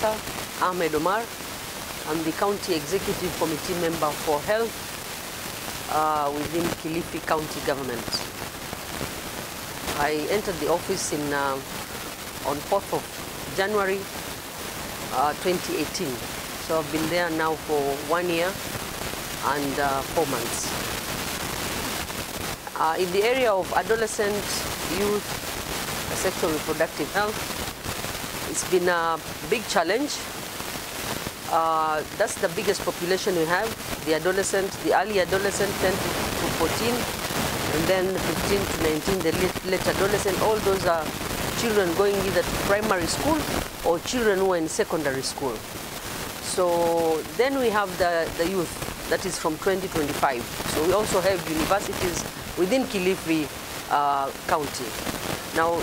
Dr. Ahmed Omar. I'm the County Executive Committee member for Health within Kilifi County Government. I entered the office on 4th of January 2018. So I've been there now for 1 year and 4 months. In the area of adolescent, youth, sexual reproductive health, it's been a big challenge. That's the biggest population we have, the adolescent, the early adolescent, 10 to 14, and then 15 to 19, the late adolescent. All those are children going either to primary school or children who are in secondary school. So then we have the youth, that is from 2025. So we also have universities within Kilifi County. Now,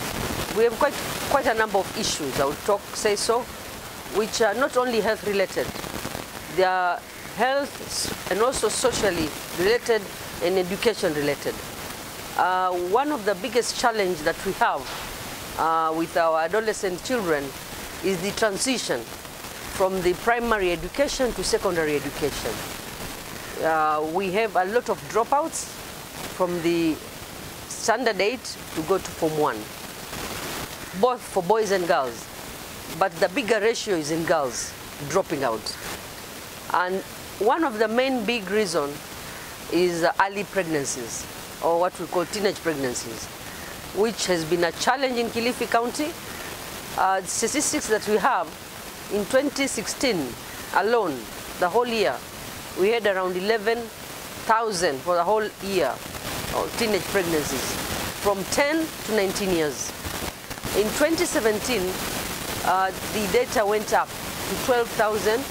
we have quite a number of issues, I will say so, which are not only health related, they are health and also socially related and education related. One of the biggest challenges that we have with our adolescent children is the transition from the primary education to secondary education. We have a lot of dropouts from the standard 8 to go to Form 1, both for boys and girls. But the bigger ratio is in girls dropping out. And one of the main big reasons is early pregnancies, or what we call teenage pregnancies, which has been a challenge in Kilifi County. Statistics that we have, in 2016 alone, the whole year, we had around 11,000 for the whole year of teenage pregnancies, from 10 to 19 years. In 2017, the data went up to 12,000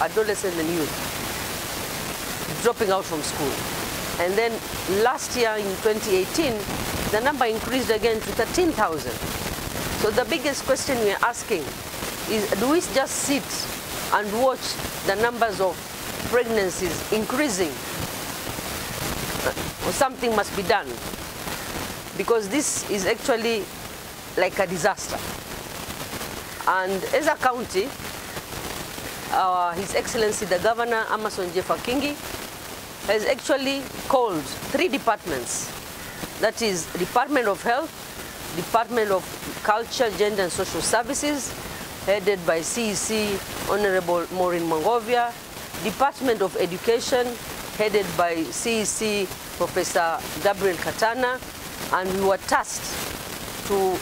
adolescents and youth dropping out from school. And then last year in 2018, the number increased again to 13,000. So the biggest question we are asking is, do we just sit and watch the numbers of pregnancies increasing? Or something must be done, because this is actually like a disaster. And as a county, His Excellency the Governor, Amason Jeffa Kingi, has actually called 3 departments. That is Department of Health, Department of Culture, Gender and Social Services, headed by CEC Honorable Maureen Mongovia, Department of Education, headed by CEC Professor Gabriel Katana, and we were tasked to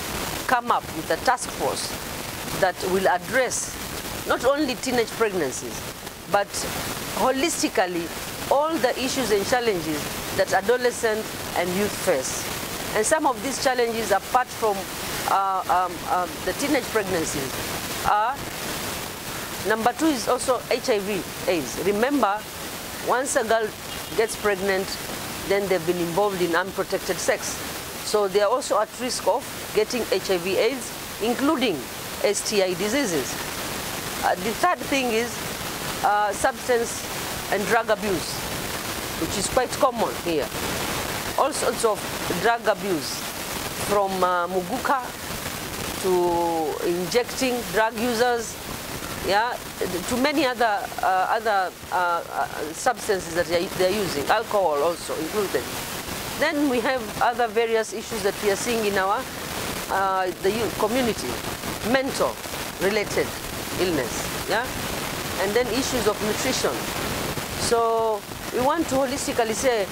come up with a task force that will address not only teenage pregnancies, but holistically all the issues and challenges that adolescents and youth face. And some of these challenges, apart from the teenage pregnancies, are, number 2 is also HIV/AIDS. Remember, once a girl gets pregnant, then they've been involved in unprotected sex. So they are also at risk of getting HIV/AIDS, including STI diseases. The third thing is substance and drug abuse, which is quite common here. All sorts of drug abuse, from muguka to injecting drug users, yeah, to many other substances that they're using, alcohol also included. Then we have other various issues that we are seeing in our the youth community, mental related illness, yeah, and then issues of nutrition. So we want to holistically say,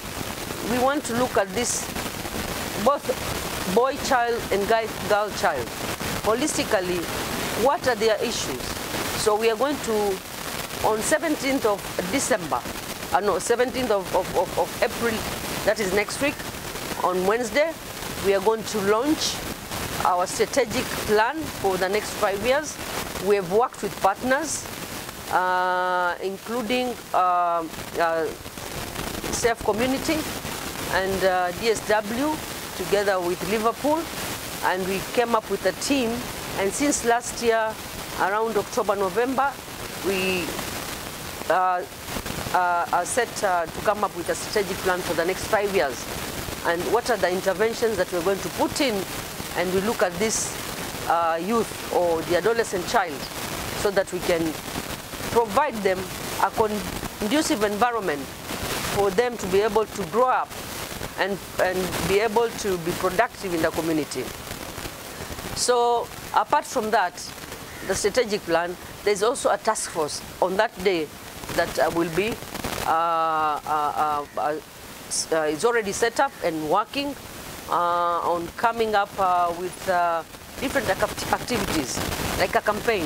we want to look at this, both boy child and girl child, holistically, what are their issues. So we are going to, on 17th of December, 17th of April, that is next week, on Wednesday, we are going to launch our strategic plan for the next 5 years. We have worked with partners, including Safe Community and DSW, together with Liverpool, and we came up with a team. And since last year, around October, November, we are set to come up with a strategic plan for the next 5 years. And what are the interventions that we're going to put in? And we look at this youth or the adolescent child, so that we can provide them a conducive environment for them to be able to grow up and be able to be productive in the community. So apart from that, the strategic plan, there's also a task force on that day that will be, it's already set up and working on coming up with different activities, like a campaign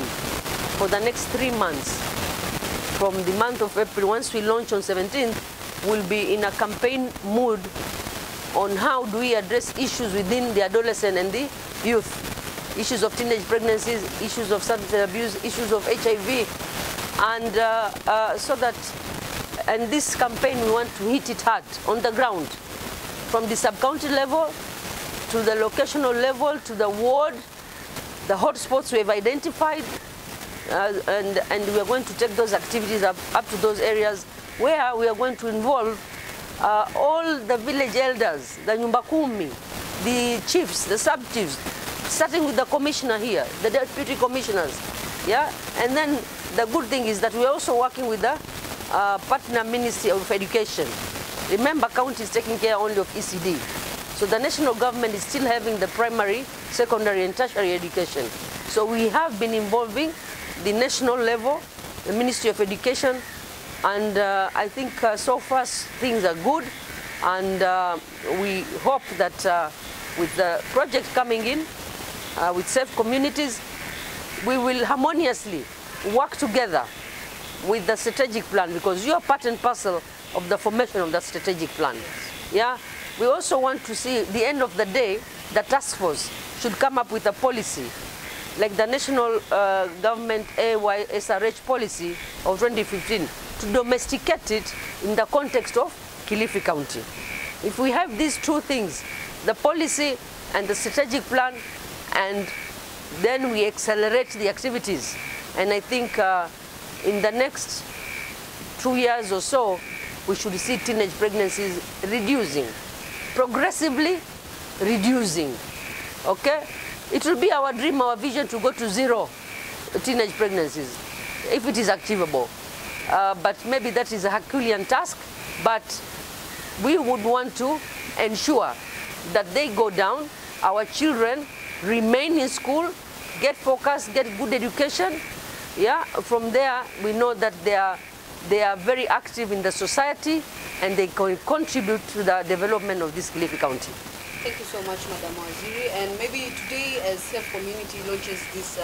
for the next 3 months. From the month of April, once we launch on 17th, we'll be in a campaign mood on how do we address issues within the adolescent and the youth. Issues of teenage pregnancies, issues of substance abuse, issues of HIV, and and this campaign we want to hit it hard on the ground, from the sub-county level to the locational level to the ward, the hotspots we have identified, and we are going to take those activities up to those areas where we are going to involve all the village elders, the nyumba kumi, the chiefs, the sub-chiefs, starting with the commissioner here, the deputy commissioners, yeah? And then the good thing is that we're also working with the partner Ministry of Education. Remember, county is taking care only of ECD. So the national government is still having the primary, secondary, and tertiary education. So we have been involving the national level, the Ministry of Education, and I think so far things are good, and we hope that with the project coming in, with safe communities, we will harmoniously work together with the strategic plan, because you are part and parcel of the formation of the strategic plan. Yeah, we also want to see, the end of the day, the task force should come up with a policy, like the national government SRH policy of 2015, to domesticate it in the context of Kilifi County. If we have these two things, the policy and the strategic plan, and then we accelerate the activities, and I think in the next 2 years or so, we should see teenage pregnancies reducing, progressively reducing, okay? It will be our dream, our vision to go to 0 teenage pregnancies, if it is achievable. But maybe that is a Herculean task, but we would want to ensure that they go down, our children remain in school, get focused, get good education. Yeah, from there we know that they are very active in the society, and they can contribute to the development of this Kilifi County. Thank you so much, Madam Waziri. And maybe today, as Safe Community launches this